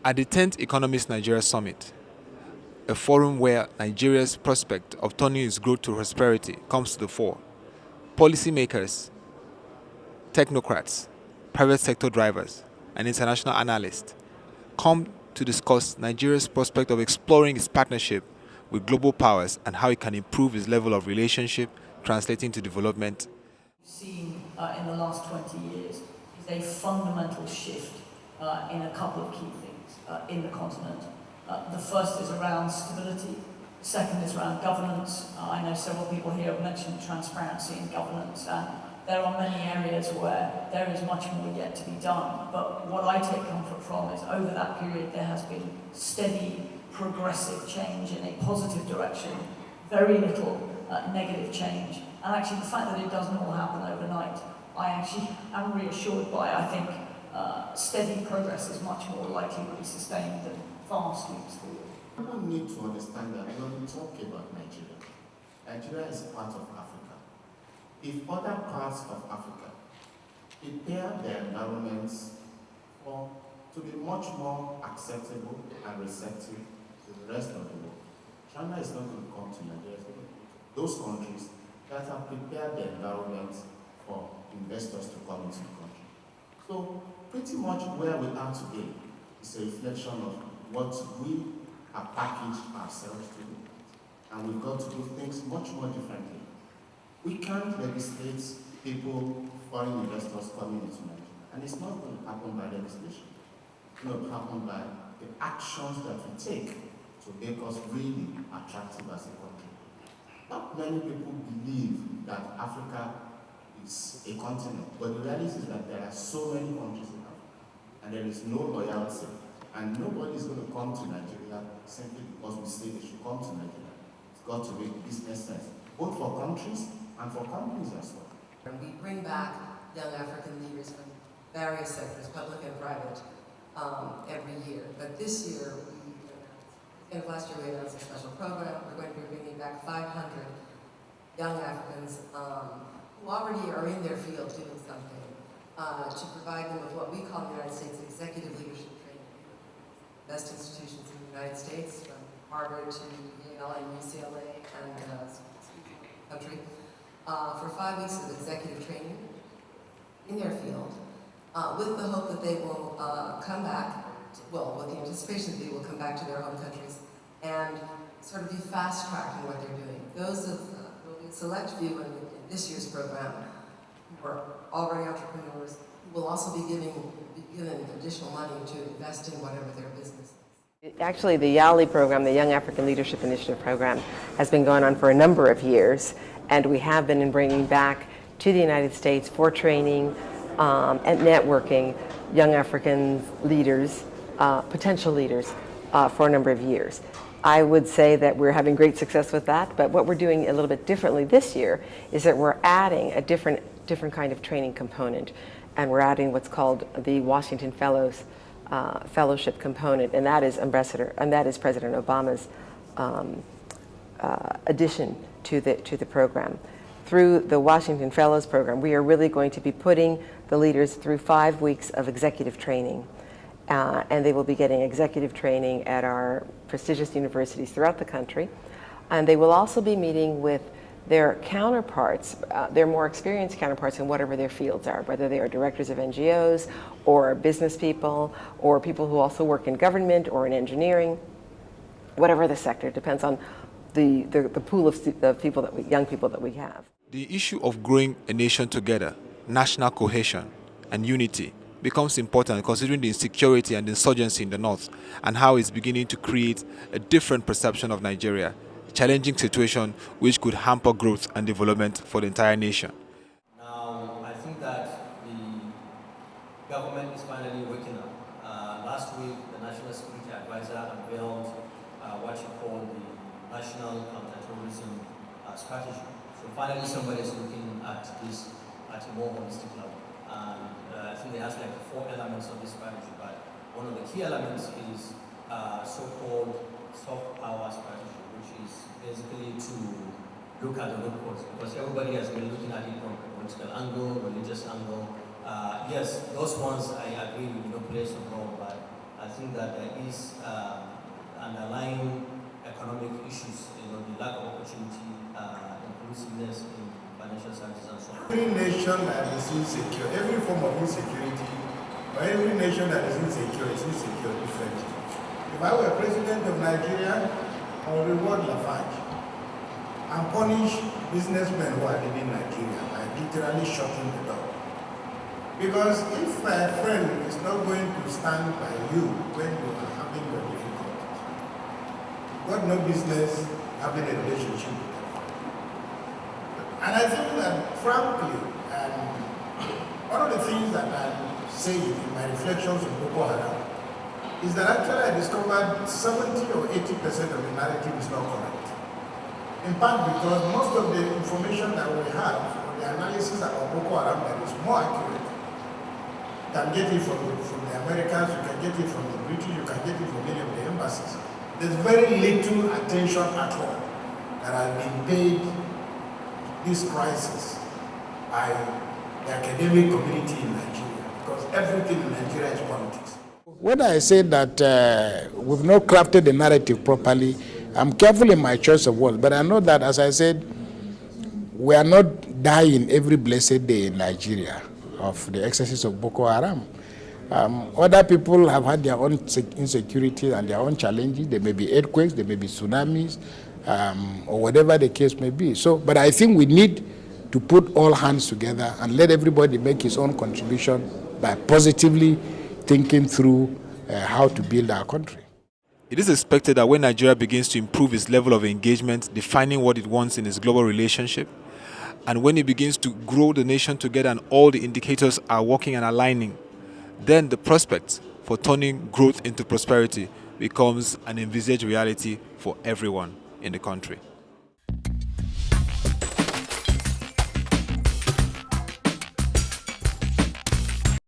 At the 10th Economist Nigeria Summit, a forum where Nigeria's prospect of turning its growth to prosperity comes to the fore, policymakers, technocrats, private sector drivers, and international analysts come to discuss Nigeria's prospect of exploring its partnership with global powers and how it can improve its level of relationship, translating to development. Seen in the last 20 years is a fundamental shift in a couple of key things in the continent. The first is around stability, the second is around governance. I know several people here have mentioned transparency in governance, and there are many areas where there is much more yet to be done. But what I take comfort from is over that period there has been steady, progressive change in a positive direction, very little negative change. And actually the fact that it doesn't all happen overnight, I actually am reassured by. I think steady progress is much more likely to be sustained than fast leaps forward. People need to understand that when we talk about Nigeria, Nigeria is part of Africa. If other parts of Africa prepare their environments to be much more acceptable and receptive to the rest of the world, China is not going to come to Nigeria. Those countries that have prepared their environments for investors to come into the country. So pretty much where we are today is a reflection of what we have packaged ourselves to do. And we've got to do things much more differently. We can't legislate people, foreign investors coming into Nigeria. And it's not going to happen by legislation. It's going to happen by the actions that we take to make us really attractive as a country. Not many people believe that Africa is a continent, but the reality is that there are so many countries in Africa, and there is no loyalty. And nobody is going to come to Nigeria simply because we say they should come to Nigeria. It's got to make business sense, both for countries and for companies as well. And we bring back young African leaders from various sectors, public and private, every year. But this year, last year we announced a special program. We're going to be bringing back 500 young Africans who already are in their field doing something, to provide them with what we call in the United States executive leadership training. Best institutions in the United States, from Harvard to Yale and UCLA and country, for 5 weeks of executive training in their field, with the hope that they will come back, with the anticipation that they will come back to their home countries and sort of be fast-tracking what they're doing. Those of a select few in this year's program who are already entrepreneurs will also be given additional money to invest in whatever their business is. Actually, the YALI program, the Young African Leadership Initiative program, has been going on for a number of years, and we have been bringing back to the United States for training and networking young African leaders, potential leaders, for a number of years. I would say that we're having great success with that, but what we're doing a little bit differently this year is that we're adding a different kind of training component, and we're adding what's called the Washington Fellows fellowship component, and that is President Obama's addition to the program. Through the Washington Fellows program, we are really going to be putting the leaders through 5 weeks of executive training. And they will be getting executive training at our prestigious universities throughout the country. And they will also be meeting with their counterparts, their more experienced counterparts in whatever their fields are, whether they are directors of NGOs or business people or people who also work in government or in engineering, whatever the sector, depends on the pool of young people that we have. The issue of growing a nation together, national cohesion and unity, becomes important considering the insecurity and insurgency in the north and how it's beginning to create a different perception of Nigeria, a challenging situation which could hamper growth and development for the entire nation. Now, I think that the government is finally waking up. Last week, the National Security Advisor unveiled what you call the National Counterterrorism Strategy. So finally, somebody is looking at this at a more holistic level. And I think it has like 4 elements of this strategy, but one of the key elements is so-called soft power strategy, which is basically to look at the root cause, because everybody has been looking at it from a political angle, religious angle. Yes, those ones I agree with, play some role, but as think that there is underlying economic issues, the lack of opportunity, inclusiveness in financial services and so on. Every nation that is insecure, every form of insecurity, or every nation that is insecure differently. If I were president of Nigeria, I would reward Lafarge and punish businessmen who are leaving Nigeria by literally shutting the door. Because if a friend is not going to stand by you when you are having your difficulties, you've got no business having a relationship with them. And I think that, frankly, one of the things that I'm saying in my reflections on Boko Haram is that actually I discovered 70 or 80% of the narrative is not correct. In part because most of the information that we have, or the analysis about Boko Haram that is more accurate, you can get it from the Americans, you can get it from the British, you can get it from many of the embassies. There's very little attention at all that has been paid this crisis by the academic community in Nigeria, because everything in Nigeria is politics. When I say that we've not crafted the narrative properly, I'm careful in my choice of words, but I know that, as I said, we are not dying every blessed day in Nigeria of the excesses of Boko Haram. Other people have had their own insecurity and their own challenges. There may be earthquakes, there may be tsunamis, or whatever the case may be. But I think we need to put all hands together and let everybody make his own contribution by positively thinking through how to build our country. It is expected that when Nigeria begins to improve its level of engagement, defining what it wants in its global relationship, and when it begins to grow the nation together and all the indicators are working and aligning, then the prospect for turning growth into prosperity becomes an envisaged reality for everyone in the country.